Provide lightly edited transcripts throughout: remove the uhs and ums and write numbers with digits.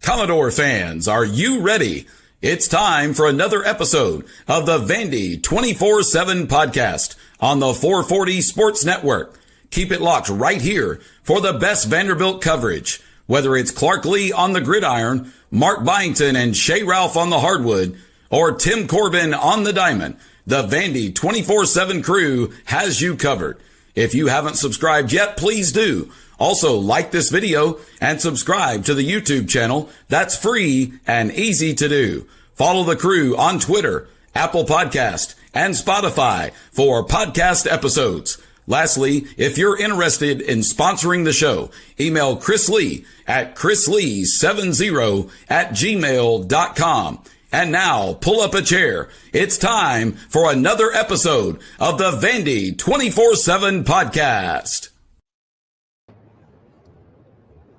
Commodore fans, are you ready? It's time for another episode of the Vandy 24/7 podcast on the 440 Sports Network. Keep it locked right here for the best Vanderbilt coverage. Whether it's Clark Lee on the gridiron, Mark Byington and Shea Ralph on the hardwood, or Tim Corbin on the diamond, the Vandy 24/7 crew has you covered. If you haven't subscribed yet, please do. Also, like this video and subscribe to the YouTube channel. That's free and easy to do. Follow the crew on Twitter, Apple Podcast, and Spotify for podcast episodes. Lastly, if you're interested in sponsoring the show, email Chris Lee at chrislee70@gmail.com. And now, pull up a chair. It's time for another episode of the Vandy 24/7 podcast.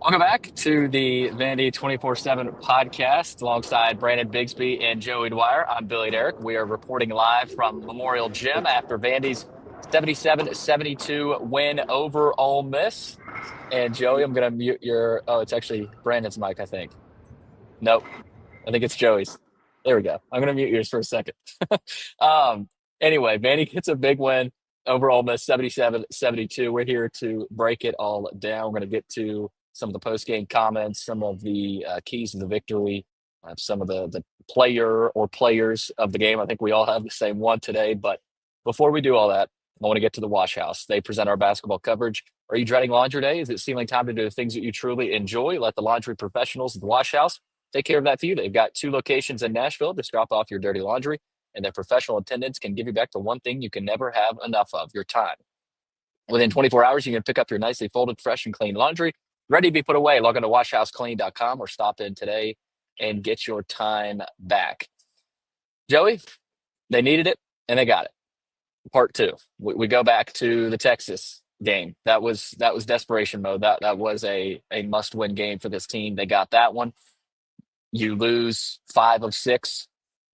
Welcome back to the Vandy 24/7 podcast alongside Brandon Bigsby and Joey Dwyer. I'm Billy Derrick. We are reporting live from Memorial Gym after Vandy's 77-72 win over Ole Miss. And Joey, I'm going to mute your – oh, it's actually Brandon's mic, I think. Nope. I think it's Joey's. There we go. I'm going to mute yours for a second. Anyway, Vandy gets a big win over Ole Miss, 77-72. We're here to break it all down. We're going to get to some of the post-game comments, some of the keys to the victory, some of the player or players of the game. I think we all have the same one today. But before we do all that, I want to get to the Wash House. They present our basketball coverage. Are you dreading laundry day? Is it seeming time to do the things that you truly enjoy? Let the laundry professionals at the Wash House take care of that for you. They've got 2 locations in Nashville. Just drop off your dirty laundry, and their professional attendants can give you back the one thing you can never have enough of, your time. Within 24 hours, you can pick up your nicely folded, fresh, and clean laundry, ready to be put away. Log on to washhouseclean.com or stop in today and get your time back. Joey, they needed it, and they got it. Part 2. We go back to the Texas game. That was desperation mode. That was a must-win game for this team. They got that one. You lose 5 of 6.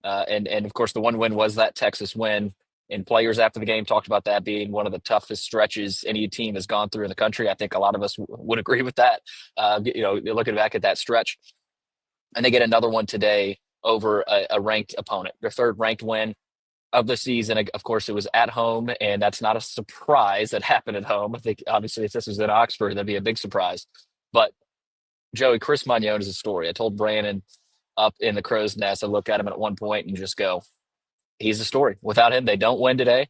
And of course, the one win was that Texas win. And players after the game talked about that being one of the toughest stretches any team has gone through in the country. I think a lot of us would agree with that, looking back at that stretch. And they get another one today over a ranked opponent, their 3rd ranked win of the season. Of course, it was at home, and that's not a surprise that happened at home. I think, obviously, if this was in Oxford, that'd be a big surprise. But, Joey, Chris Manon is a story. I told Brandon up in the crow's nest, I look at him at one point and just go, he's a story. Without him, they don't win today.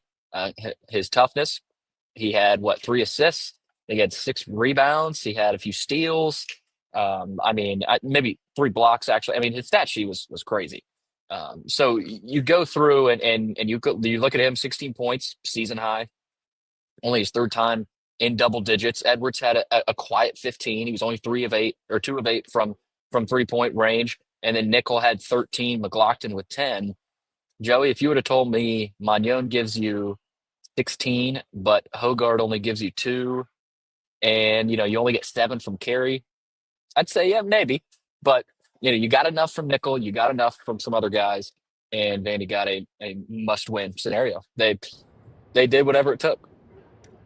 His toughness, he had, 3 assists. He had 6 rebounds. He had a few steals. Maybe 3 blocks, actually. I mean, his stat sheet was crazy. So you go through and you look at him, 16 points, season high, only his 3rd time in double digits. Edwards had a quiet 15. He was only 2 of 8 from 3-point range. And then Nickel had 13, McLaughlin with 10. Joey, if you would have told me Manon gives you 16, but Hogard only gives you 2, and, you only get 7 from Carey, I'd say, yeah, maybe. But, you got enough from Nickel, you got enough from some other guys, and Vandy got a must-win scenario. They did whatever it took.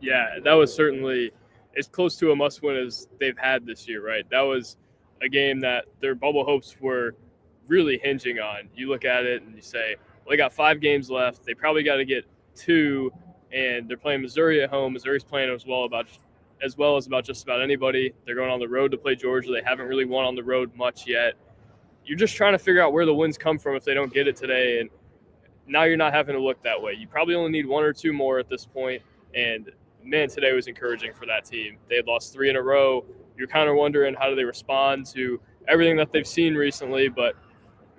Yeah, that was certainly as close to a must-win as they've had this year, right? That was a game that their bubble hopes were really hinging on. You look at it and you say, well, they got 5 games left. They probably got to get 2, and they're playing Missouri at home. Missouri's playing as well as about just about anybody. They're going on the road to play Georgia. They haven't really won on the road much yet. You're just trying to figure out where the wins come from if they don't get it today, and now you're not having to look that way. You probably only need 1 or 2 more at this point, and, man, today was encouraging for that team. They had lost 3 in a row. You're kind of wondering how do they respond to everything that they've seen recently, but,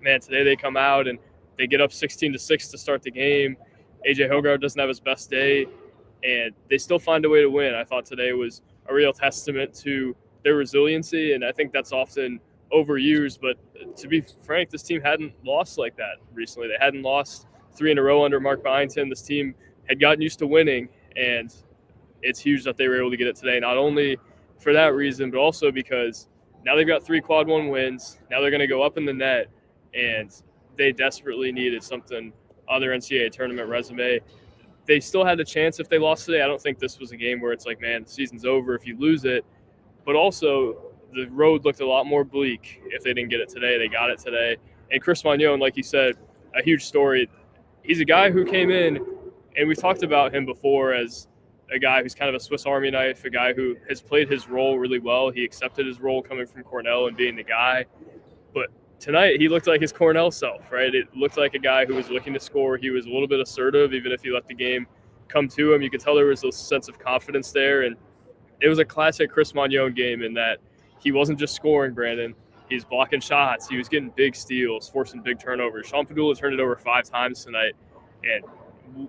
man, today they come out and they get up 16-6 to start the game. A.J. Hogard doesn't have his best day, and they still find a way to win. I thought today was a real testament to their resiliency, and I think that's often overused. But to be frank, this team hadn't lost like that recently. They hadn't lost 3 in a row under Mark Byington. This team had gotten used to winning, and it's huge that they were able to get it today, not only for that reason, but also because now they've got 3 quad 1 wins. Now they're going to go up in the net, and they desperately needed something on their NCAA tournament resume. They still had a chance if they lost today. I don't think this was a game where it's like, man, the season's over if you lose it. But also, the road looked a lot more bleak if they didn't get it today. They got it today. And Chris Manon, like you said, a huge story. He's a guy who came in, and we talked about him before as a guy who's kind of a Swiss Army knife, a guy who has played his role really well. He accepted his role coming from Cornell and being the guy. But tonight, he looked like his Cornell self, right? It looked like a guy who was looking to score. He was a little bit assertive, even if he let the game come to him. You could tell there was a sense of confidence there. And it was a classic Chris Manon game in that he wasn't just scoring, Brandon. He's blocking shots. He was getting big steals, forcing big turnovers. Sean Padula turned it over 5 times tonight. And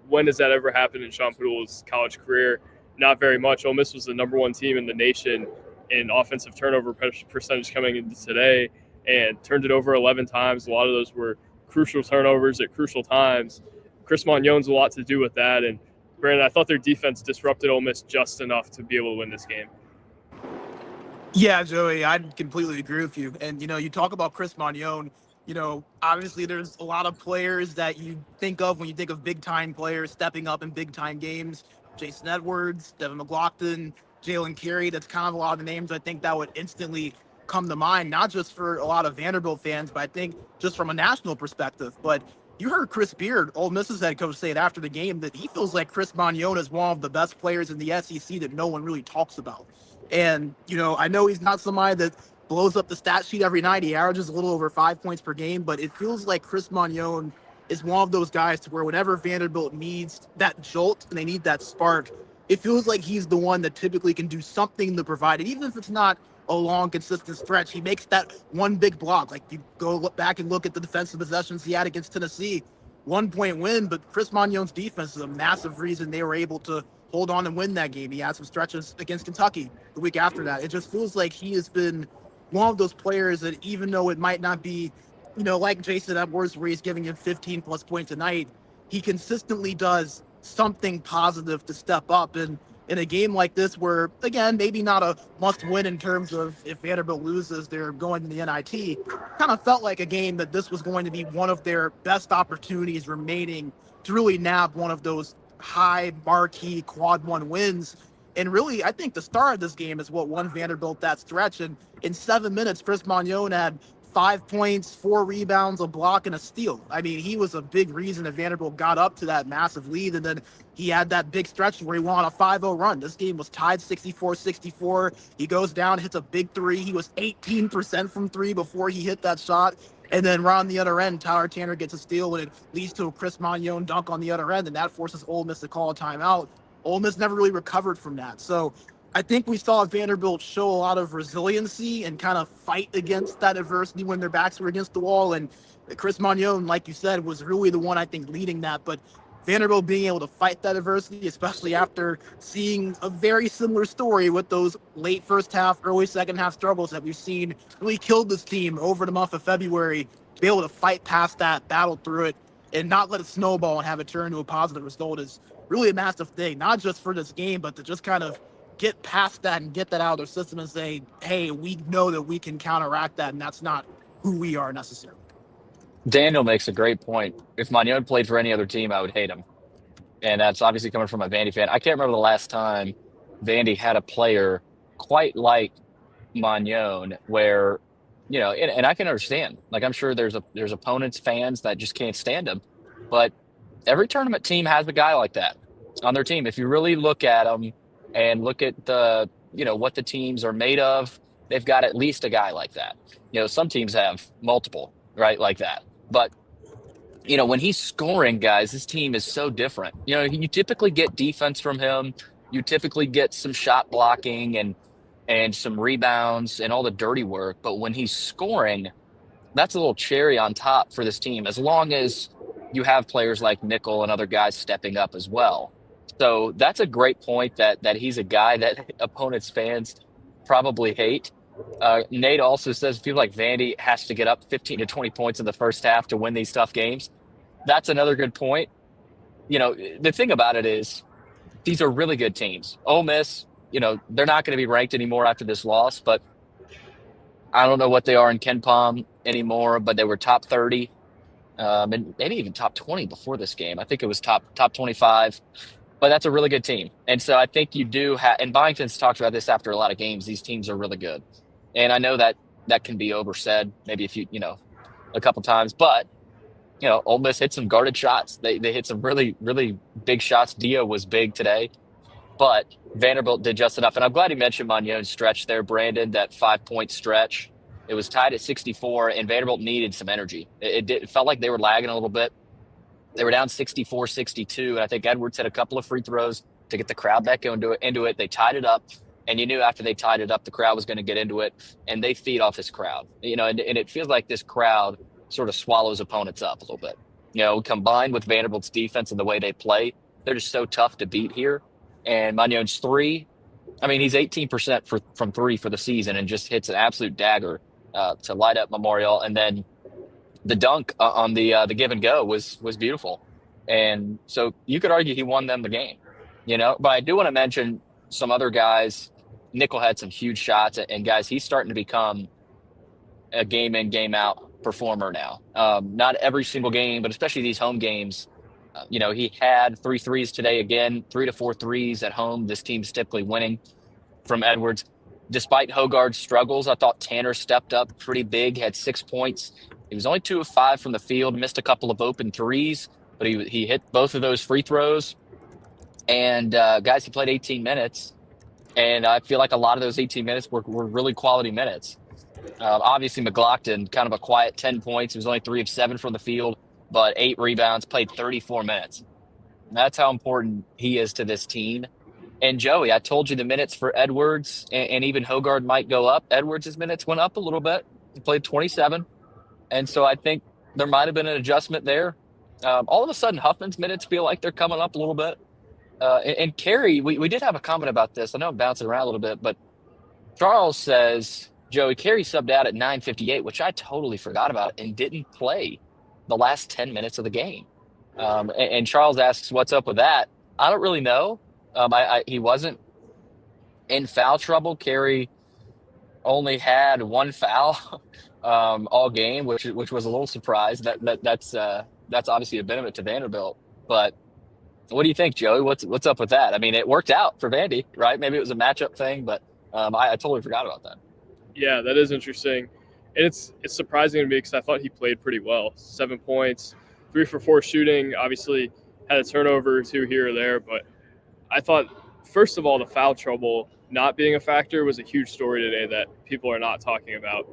when does that ever happen in Sean Padula's college career? Not very much. Ole Miss was the number 1 team in the nation in offensive turnover percentage coming into today and turned it over 11 times. A lot of those were crucial turnovers at crucial times. Chris Magnon's a lot to do with that. And Brandon, I thought their defense disrupted Ole Miss just enough to be able to win this game. Yeah, Joey, I completely agree with you. And, you talk about Chris Manon, obviously there's a lot of players that you think of when you think of big-time players stepping up in big-time games. Jason Edwards, Devin McLaughlin, Jalen Carey. That's kind of a lot of the names I think that would instantly come to mind, not just for a lot of Vanderbilt fans, but I think just from a national perspective. But you heard Chris Beard, Ole Miss's head coach, say it after the game that he feels like Chris Manon is one of the best players in the SEC that no one really talks about. And, I know he's not somebody that blows up the stat sheet every night. He averages a little over 5 points per game, but it feels like Chris Manon is one of those guys to where whenever Vanderbilt needs that jolt and they need that spark, it feels like he's the one that typically can do something to provide it, even if it's not a long, consistent stretch. He makes that one big block. Like, you go look back and look at the defensive possessions he had against Tennessee, 1-point win, but Chris Magnon's defense is a massive reason they were able to hold on and win that game. He had some stretches against Kentucky the week after that. It just feels like he has been one of those players that, even though it might not be, like Jason Edwards, where he's giving him 15-plus points a night, he consistently does something positive to step up. And in a game like this where, again, maybe not a must-win in terms of if Vanderbilt loses, they're going to the NIT, kind of felt like a game that this was going to be one of their best opportunities remaining to really nab one of those high marquee quad 1 wins. And really, I think the star of this game is what won Vanderbilt that stretch. And in 7 minutes, Chris Manon had 5 points, 4 rebounds, a block, and a steal. I mean, he was a big reason that Vanderbilt got up to that massive lead. And then he had that big stretch where he went on a 5-0 run. This game was tied 64-64. He goes down, hits a big 3. He was 18% from 3 before he hit that shot. And then right on the other end, Tyler Tanner gets a steal, and it leads to a Chris Manon dunk on the other end, and that forces Ole Miss to call a timeout. Ole Miss never really recovered from that. So I think we saw Vanderbilt show a lot of resiliency and kind of fight against that adversity when their backs were against the wall. And Chris Manon, like you said, was really the one, I think, leading that. But Vanderbilt being able to fight that adversity, especially after seeing a very similar story with those late first half, early second half struggles that we've seen really killed this team over the month of February, be able to fight past that, battle through it, and not let it snowball and have it turn into a positive result is really a massive thing, not just for this game, but to just kind of get past that and get that out of their system and say, hey, we know that we can counteract that, and that's not who we are necessarily. Daniel makes a great point. If Manon played for any other team, I would hate him. And that's obviously coming from a Vandy fan. I can't remember the last time Vandy had a player quite like Manon where, and I can understand. Like, I'm sure there's opponents, fans that just can't stand him. But every tournament team has a guy like that on their team. If you really look at them and look at the, what the teams are made of, they've got at least a guy like that. Some teams have multiple, right, like that. But, when he's scoring, guys, his team is so different. You typically get defense from him. You typically get some shot blocking and some rebounds and all the dirty work. But when he's scoring, that's a little cherry on top for this team, as long as you have players like Nickel and other guys stepping up as well. So that's a great point that he's a guy that opponents' fans probably hate. Nate also says, feel like Vandy has to get up 15 to 20 points in the first half to win these tough games. That's another good point. The thing about it is these are really good teams. Ole Miss, they're not going to be ranked anymore after this loss, but I don't know what they are in KenPom anymore, but they were top 30 and maybe even top 20 before this game. I think it was top 25. But that's a really good team. And so I think you do have – and Byington's talked about this after a lot of games. These teams are really good. And I know that can be oversaid maybe a couple times, but Ole Miss hit some guarded shots. They hit some really, really big shots. Dio was big today, but Vanderbilt did just enough. And I'm glad you mentioned Manon's stretch there, Brandon, that 5-point stretch. It was tied at 64, and Vanderbilt needed some energy. It felt like they were lagging a little bit. They were down 64-62, and I think Edwards hit a couple of free throws to get the crowd back into it. They tied it up, and you knew after they tied it up, the crowd was going to get into it, and they feed off this crowd. And it feels like this crowd sort of swallows opponents up a little bit. Combined with Vanderbilt's defense and the way they play, they're just so tough to beat here. And Manon's three, he's 18% from three for the season and just hits an absolute dagger to light up Memorial. And then the dunk on the give and go was beautiful. And so you could argue he won them the game, But I do want to mention some other guys. Nickel had some huge shots, and guys, he's starting to become a game in, game out performer now. Not every single game, but especially these home games. He had 3 threes today again, 3 to 4 threes at home. This team's typically winning from Edwards. Despite Hogarth's struggles, I thought Tanner stepped up pretty big, had 6 points. He was only 2 of 5 from the field, missed a couple of open threes, but he hit both of those free throws. And guys, he played 18 minutes, and I feel like a lot of those 18 minutes were really quality minutes. Obviously, McLaughlin, kind of a quiet 10 points. He was only 3 of 7 from the field, but 8 rebounds, played 34 minutes. And that's how important he is to this team. And Joey, I told you the minutes for Edwards and even Hogarth might go up. Edwards' minutes went up a little bit. He played 27. And so I think there might have been an adjustment there. All of a sudden, Huffman's minutes feel like they're coming up a little bit. And Carey, we did have a comment about this. I know I'm bouncing around a little bit, but Charles says, Joey, Carey subbed out at 9:58, which I totally forgot about and didn't play the last 10 minutes of the game. And Charles asks, what's up with that? I don't really know. He wasn't in foul trouble. Carey only had 1 foul all game, which was a little surprise. That's obviously a benefit to Vanderbilt. But what do you think, Joey? What's up with that? It worked out for Vandy, right? Maybe it was a matchup thing, but I totally forgot about that. Yeah, that is interesting. And it's surprising to me because I thought he played pretty well. 7 points, 3 for 4 shooting, obviously had a turnover or 2 here or there. But I thought, first of all, the foul trouble not being a factor was a huge story today that people are not talking about.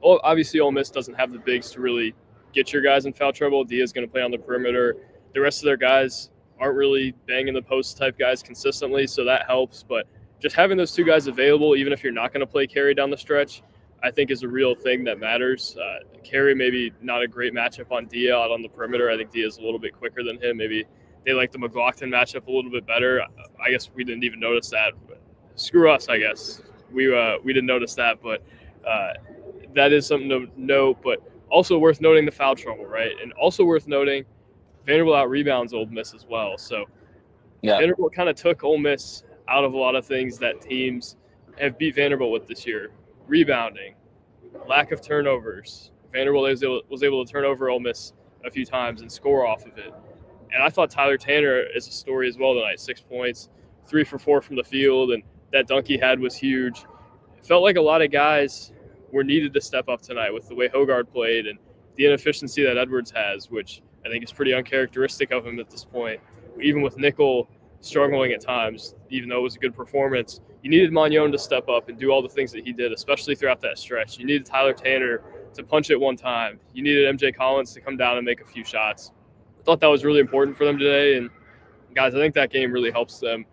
Obviously, Ole Miss doesn't have the bigs to really get your guys in foul trouble. Dia's going to play on the perimeter. The rest of their guys aren't really banging the post type guys consistently, so that helps. But just having those 2 guys available, even if you're not going to play Carey down the stretch, I think is a real thing that matters. Carey maybe not a great matchup on Dia out on the perimeter. I think Dia's a little bit quicker than him. Maybe they like the McLaughlin matchup a little bit better. I guess we didn't even notice that. But screw us, I guess. We didn't notice that, but that is something to note. But also worth noting the foul trouble, right? And also worth noting Vanderbilt out-rebounds Ole Miss as well. So yeah, Vanderbilt kind of took Ole Miss out of a lot of things that teams have beat Vanderbilt with this year. Rebounding, lack of turnovers. Vanderbilt was able to turn over Ole Miss a few times and score off of it. And I thought Tyler Tanner is a story as well tonight. 6 points, 3 for 4 from the field, and that dunk he had was huge. It felt like a lot of guys were needed to step up tonight with the way Hogarth played and the inefficiency that Edwards has, which I think is pretty uncharacteristic of him at this point. Even with Nickel struggling at times, even though it was a good performance, you needed Manon to step up and do all the things that he did, especially throughout that stretch. You needed Tyler Tanner to punch it one time. You needed MJ Collins to come down and make a few shots. I thought that was really important for them today. And guys, I think that game really helps them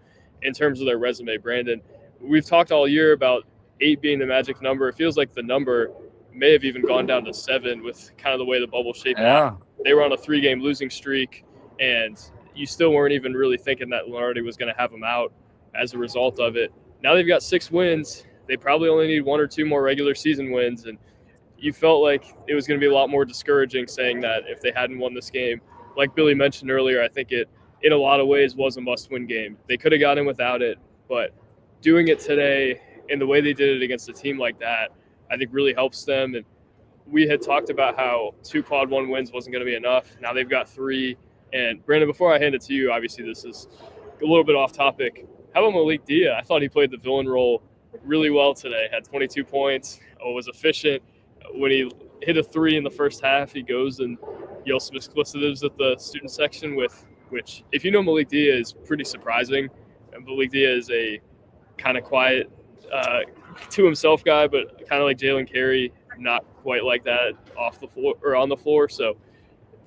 in terms of their resume. Brandon, we've talked all year about 8 being the magic number. It feels like the number may have even gone down to 7 with kind of the way the bubble shaped out. They were on a 3-game losing streak, and you still weren't even really thinking that Lenardi was going to have them out as a result of it. Now they've got 6 wins. They probably only need 1 or 2 more regular season wins, and you felt like it was going to be a lot more discouraging saying that if they hadn't won this game. Like Billy mentioned earlier, I think it, in a lot of ways, was a must-win game. They could have got in without it, but doing it today and the way they did it against a team like that, I think really helps them. And we had talked about how 2 quad 1 wins wasn't going to be enough. Now they've got 3. And Brandon, before I hand it to you, obviously this is a little bit off topic. How about Malik Dia? I thought he played the villain role really well today. Had 22 points, was efficient. When he hit a three in the first half, he goes and yells some explicitives at the student section, which, if you know Malik Dia, is pretty surprising. And Malik Dia is a kind of quiet, to himself guy, but kind of like Jalen Carey, not quite like that off the floor or on the floor. So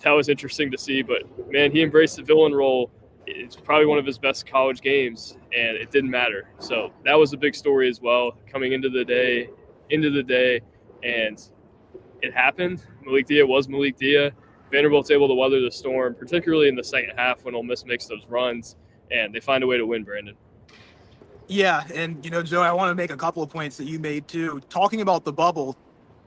that was interesting to see. But man, he embraced the villain role. It's probably one of his best college games, and it didn't matter. So that was a big story as well, coming into the day, and it happened. Malik Dia was Malik Dia. Vanderbilt's able to weather the storm, particularly in the second half when Ole Miss makes those runs, and they find a way to win, Brandon. Yeah, and, Joe, I want to make a couple of points that you made, too. Talking about the bubble,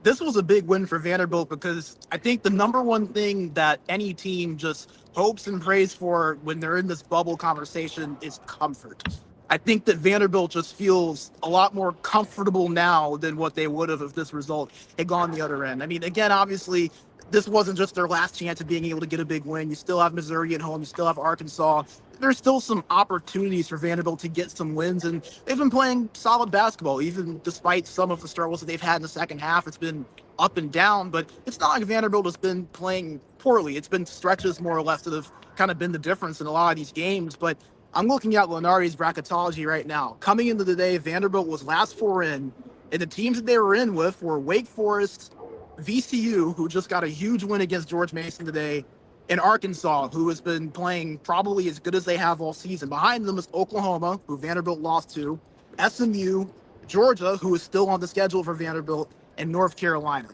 this was a big win for Vanderbilt because I think the number one thing that any team just hopes and prays for when they're in this bubble conversation is comfort. I think that Vanderbilt just feels a lot more comfortable now than what they would have if this result had gone the other end. I mean, again, obviously, this wasn't just their last chance of being able to get a big win. You still have Missouri at home. You still have Arkansas. There's still some opportunities for Vanderbilt to get some wins, and they've been playing solid basketball, even despite some of the struggles that they've had in the second half. It's been up and down, but it's not like Vanderbilt has been playing poorly. It's been stretches, more or less, that have kind of been the difference in a lot of these games. But I'm looking at Lenardi's bracketology right now. Coming into the day, Vanderbilt was last four in, and the teams that they were in with were Wake Forest, VCU, who just got a huge win against George Mason today, and Arkansas, who has been playing probably as good as they have all season. Behind them is Oklahoma, who Vanderbilt lost to, SMU, Georgia, who is still on the schedule for Vanderbilt, and North Carolina.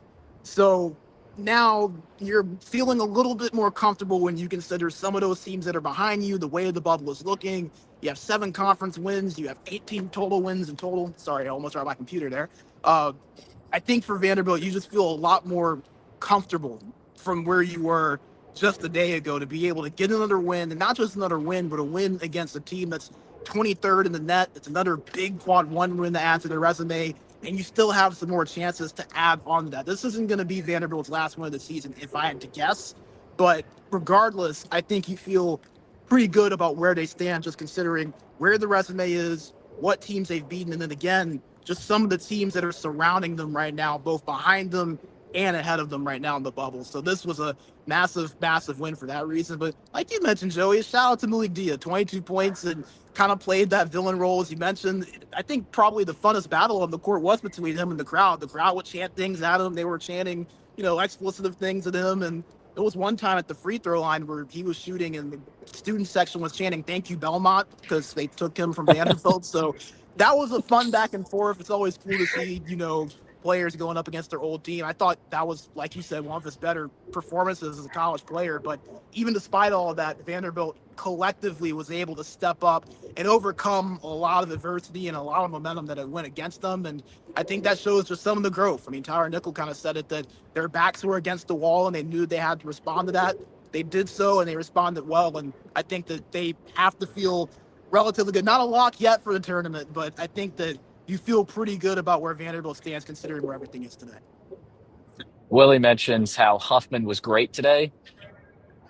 So now you're feeling a little bit more comfortable when you consider some of those teams that are behind you, the way the bubble is looking. You have 7 conference wins. You have 18 total wins in total. Sorry, I almost dropped my computer there. I think for Vanderbilt, you just feel a lot more comfortable from where you were just a day ago to be able to get another win, and not just another win, but a win against a team that's 23rd in the net. It's another big quad one win to add to their resume, and you still have some more chances to add on to that. This isn't going to be Vanderbilt's last win of the season, if I had to guess, but regardless, I think you feel pretty good about where they stand, just considering where the resume is, what teams they've beaten, and then again, just some of the teams that are surrounding them right now, both behind them and ahead of them right now in the bubble. So this was a massive, massive win for that reason. But like you mentioned, Joey, shout out to Malik Dia, 22 points, and kind of played that villain role, as you mentioned. I think probably the funnest battle on the court was between him and the crowd. The crowd would chant things at him. They were chanting, explicitive things at him. And there was one time at the free throw line where he was shooting and the student section was chanting, "Thank you, Belmont," because they took him from Vanderbilt. So that was a fun back and forth. It's always cool to see, players going up against their old team. I thought that was, like you said, one of his better performances as a college player. But even despite all of that, Vanderbilt collectively was able to step up and overcome a lot of adversity and a lot of momentum that had went against them. And I think that shows just some of the growth. I mean, Tyler Nickel kind of said it, that their backs were against the wall and they knew they had to respond to that. They did so, and they responded well. And I think that they have to feel relatively good. Not a lock yet for the tournament, but I think that you feel pretty good about where Vanderbilt stands considering where everything is today. Willie mentions how Huffman was great today.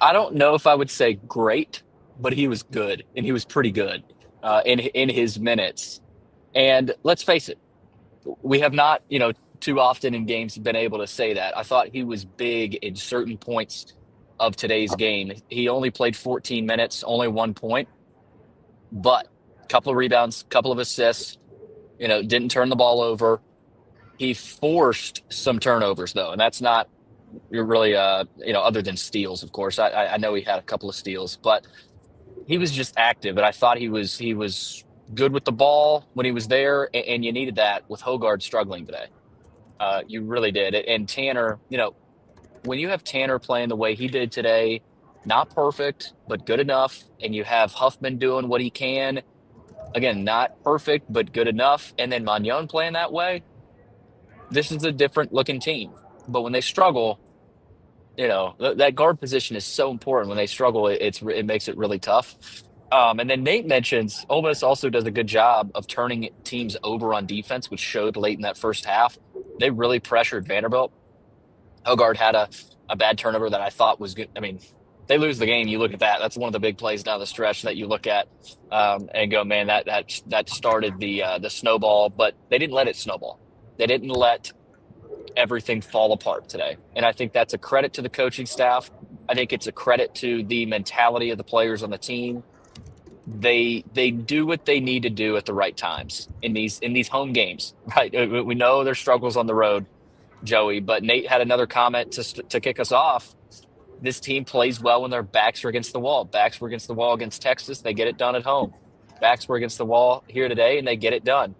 I don't know if I would say great, but he was good, and he was pretty good in his minutes. And let's face it, we have not, too often in games been able to say that. I thought he was big in certain points of today's game. He only played 14 minutes, only 1 point, but a couple of rebounds, couple of assists, didn't turn the ball over. He forced some turnovers, though, and that's not really, other than steals, of course. I know he had a couple of steals, but he was just active, and I thought he was good with the ball when he was there, and you needed that with Hogard struggling today. You really did. And Tanner, when you have Tanner playing the way he did today, not perfect, but good enough, and you have Huffman doing what he can, again, not perfect, but good enough, and then Manon playing that way, this is a different looking team. But when they struggle, that guard position is so important. When they struggle, it makes it really tough. And then Nate mentions Ole Miss also does a good job of turning teams over on defense, which showed late in that first half. They really pressured Vanderbilt. Hogard had a bad turnover that I thought was good. I mean, they lose the game, you look at that. That's one of the big plays down the stretch that you look at and go, man, that started the snowball. But they didn't let it snowball. They didn't let everything fall apart today. And I think that's a credit to the coaching staff. I think it's a credit to the mentality of the players on the team. They do what they need to do at the right times in these home games, right? We know there's struggles on the road, Joey, but Nate had another comment to kick us off. This team plays well when their backs are against the wall. Backs were against the wall against Texas. They get it done at home. Backs were against the wall here today, and they get it done.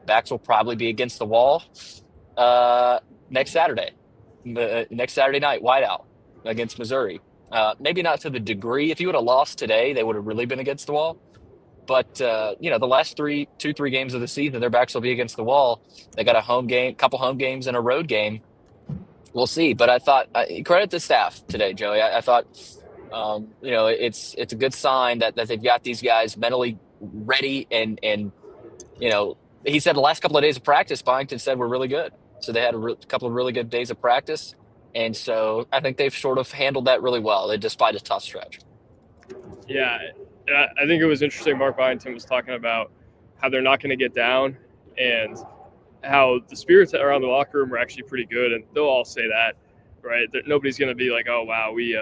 Backs will probably be against the wall next Saturday night, whiteout against Missouri. Maybe not to the degree. If you would have lost today, they would have really been against the wall. But the last three games of the season, their backs will be against the wall. They got a couple home games and a road game. We'll see. But I thought credit the staff today, Joey. I thought it's a good sign that they've got these guys mentally ready and he said the last couple of days of practice, Byington said we're really good. So they had a couple of really good days of practice. And so I think they've sort of handled that really well, despite a tough stretch. Yeah, I think it was interesting. Mark Byington was talking about how they're not going to get down and how the spirits around the locker room are actually pretty good. And they'll all say that, right? Nobody's going to be like, oh, wow, we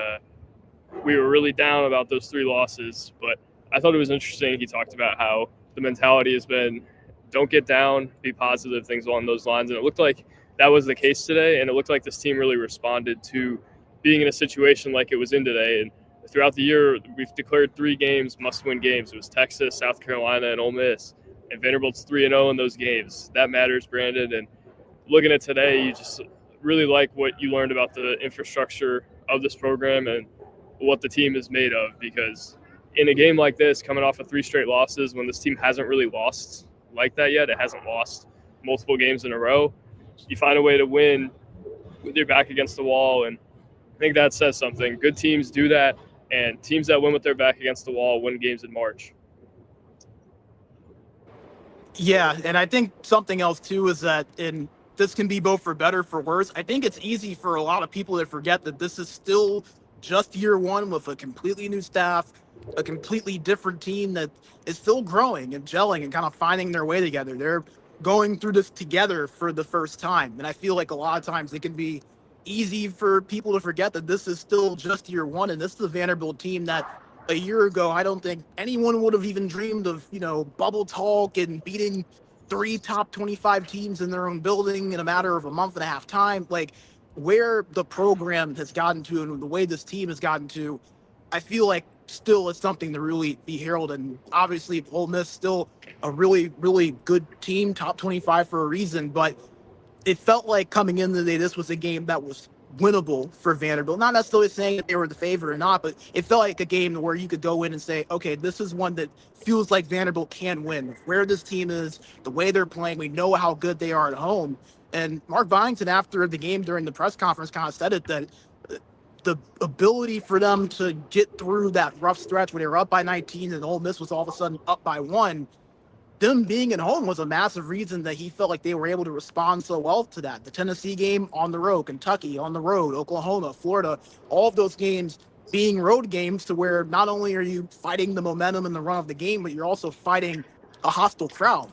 were really down about those 3 losses. But I thought it was interesting. He talked about how the mentality has been don't get down, be positive, things along those lines. And it looked like that was the case today. And it looked like this team really responded to being in a situation like it was in today. And throughout the year, we've declared 3 games must-win games. It was Texas, South Carolina, and Ole Miss. And Vanderbilt's 3-0 in those games. That matters, Brandon. And looking at today, you just really like what you learned about the infrastructure of this program and what the team is made of. Because in a game like this, coming off of 3 straight losses, when this team hasn't really lost like that yet, it hasn't lost multiple games in a row, you find a way to win with your back against the wall. And I think that says something. Good teams do that, and teams that win with their back against the wall win games in March. Yeah, and I think something else too is that, and this can be both for better, for worse, I think it's easy for a lot of people to forget that this is still just year one with a completely new staff, a completely different team that is still growing and gelling and kind of finding their way together. They're going through this together for the first time. And I feel like a lot of times it can be easy for people to forget that this is still just year one. And this is a Vanderbilt team that a year ago, I don't think anyone would have even dreamed of, bubble talk and beating 3 top 25 teams in their own building in a matter of a month and a half time. Like, where the program has gotten to and the way this team has gotten to, I feel like still is something to really be heralded. And obviously, Ole Miss still a really, really good team, top 25 for a reason. But it felt like coming into the day, this was a game that was winnable for Vanderbilt. Not necessarily saying that they were the favorite or not, but it felt like a game where you could go in and say, okay, this is one that feels like Vanderbilt can win. Where this team is, the way they're playing, we know how good they are at home. And Mark Byington, after the game during the press conference, kind of said it, that the ability for them to get through that rough stretch where they were up by 19 and Ole Miss was all of a sudden up by 1, them being at home was a massive reason that he felt like they were able to respond so well to that. The Tennessee game on the road, Kentucky on the road, Oklahoma, Florida, all of those games being road games to where not only are you fighting the momentum and the run of the game, but you're also fighting a hostile crowd.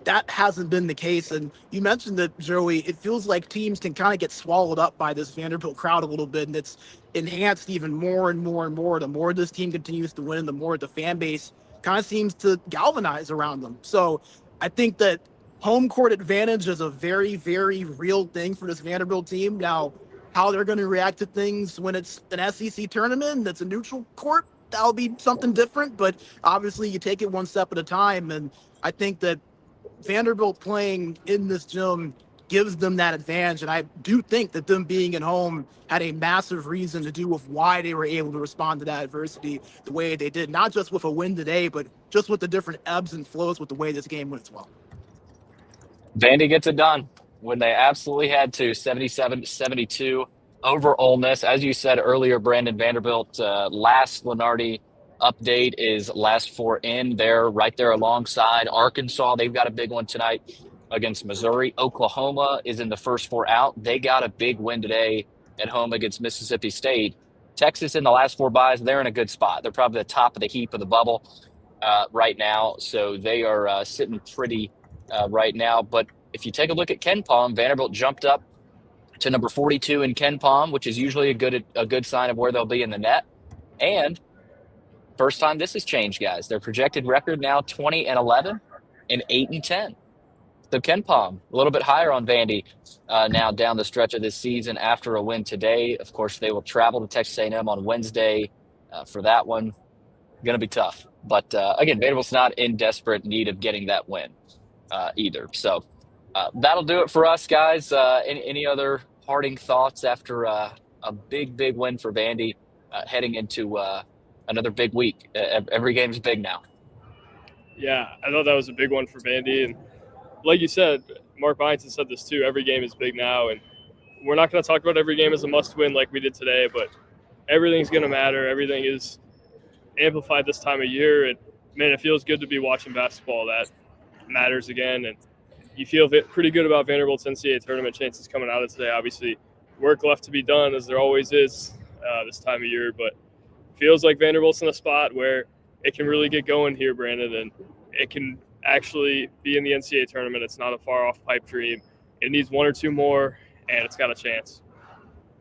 That hasn't been the case. And you mentioned that, Joey, it feels like teams can kind of get swallowed up by this Vanderbilt crowd a little bit, and it's enhanced even more and more and more. The more this team continues to win, the more the fan base kind of seems to galvanize around them. So I think that home court advantage is a very, very real thing for this Vanderbilt team. Now, how they're going to react to things when it's an SEC tournament that's a neutral court, that'll be something different. But obviously, you take it one step at a time. And I think that Vanderbilt playing in this gym gives them that advantage. And I do think that them being at home had a massive reason to do with why they were able to respond to that adversity the way they did, not just with a win today, but just with the different ebbs and flows with the way this game went as well. Vandy gets it done when they absolutely had to, 77-72 over Ole Miss. As you said earlier, Brandon, Vanderbilt, last Lenardi update is last 4 in. They're right there alongside Arkansas. They've got a big one tonight against Missouri. Oklahoma is in the first 4 out. They got a big win today at home against Mississippi State. Texas in the last 4 byes, they're in a good spot. They're probably the top of the heap of the bubble right now. So they are sitting pretty right now. But if you take a look at Ken Palm, Vanderbilt jumped up to number 42 in Ken Palm, which is usually a good sign of where they'll be in the net. And first time this has changed, guys. Their projected record now 20-11 and 8-10. So Ken Palm, a little bit higher on Vandy now down the stretch of this season after a win today. Of course, they will travel to Texas A&M on Wednesday for that one. Going to be tough. But again, Vanderbilt's not in desperate need of getting that win either. So that'll do it for us, guys. Any other parting thoughts after a big, big win for Vandy heading into another big week? Every game's big now. Yeah, I thought that was a big one for Vandy. And like you said, Mark Byington said this too, every game is big now. And we're not going to talk about every game as a must-win like we did today, but everything's going to matter. Everything is amplified this time of year. And, man, it feels good to be watching basketball that matters again. And you feel pretty good about Vanderbilt's NCAA tournament chances coming out of today. Obviously, work left to be done, as there always is this time of year. But feels like Vanderbilt's in a spot where it can really get going here, Brandon, and it can actually be in the NCAA tournament. It's not a far-off pipe dream. It needs 1 or 2 more, and it's got a chance.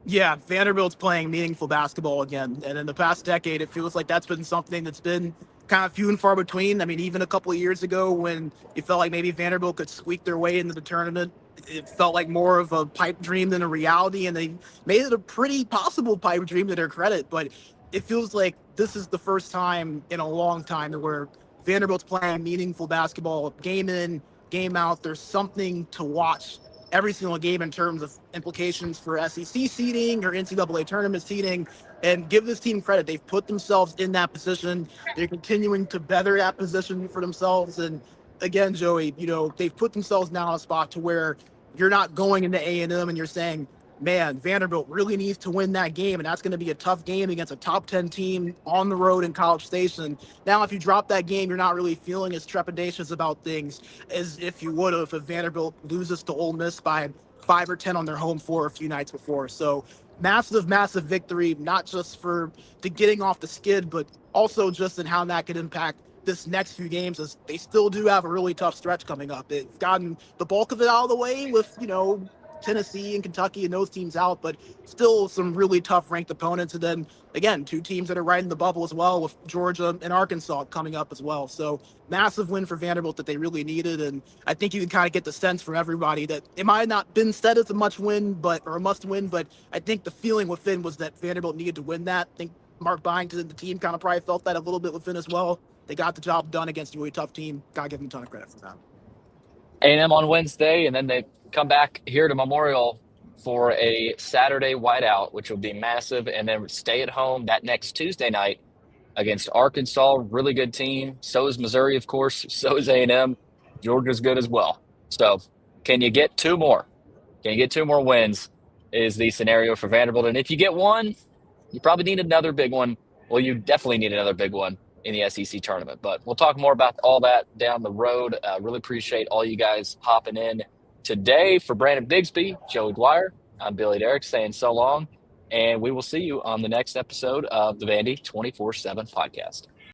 Yeah, Vanderbilt's playing meaningful basketball again. And in the past decade, it feels like that's been something that's been kind of few and far between. I mean, even a couple of years ago when it felt like maybe Vanderbilt could squeak their way into the tournament, it felt like more of a pipe dream than a reality. And they made it a pretty possible pipe dream to their credit. But it feels like this is the first time in a long time where Vanderbilt's playing meaningful basketball, game in, game out. There's something to watch every single game in terms of implications for SEC seeding or NCAA tournament seeding. And give this team credit. They've put themselves in that position. They're continuing to better that position for themselves. And again, Joey, they've put themselves now in a spot to where you're not going into A&M and you're saying, man, Vanderbilt really needs to win that game, and that's going to be a tough game against a top 10 team on the road in College Station. Now, if you drop that game, you're not really feeling as trepidatious about things as if you would have if Vanderbilt loses to Ole Miss by 5 or 10 on their home floor a few nights before. So massive, massive victory, not just to getting off the skid, but also just in how that could impact this next few games, as they still do have a really tough stretch coming up. They've gotten the bulk of it out of the way with, Tennessee and Kentucky and those teams out, but still some really tough ranked opponents. And then again, 2 teams that are right in the bubble as well, with Georgia and Arkansas coming up as well. So massive win for Vanderbilt that they really needed. And I think you can kind of get the sense from everybody that it might have not been said as a must win, or a must win, but I think the feeling within was that Vanderbilt needed to win that. I think Mark Byington and the team kind of probably felt that a little bit within as well. They got the job done against a really tough team. Gotta give them a ton of credit for that. A&M on Wednesday, and then they come back here to Memorial for a Saturday whiteout, which will be massive, and then stay at home that next Tuesday night against Arkansas. Really good team. So is Missouri, of course. So is A&M. Georgia's good as well. So can you get 2 more? Can you get 2 more wins is the scenario for Vanderbilt. And if you get one, you probably need another big one. Well, you definitely need another big one in the SEC tournament. But we'll talk more about all that down the road. Really appreciate all you guys hopping in today. For Brandon Bigsby, Joey Dwyer, I'm Billy Derrick saying so long, and we will see you on the next episode of the Vandy 24/7 podcast.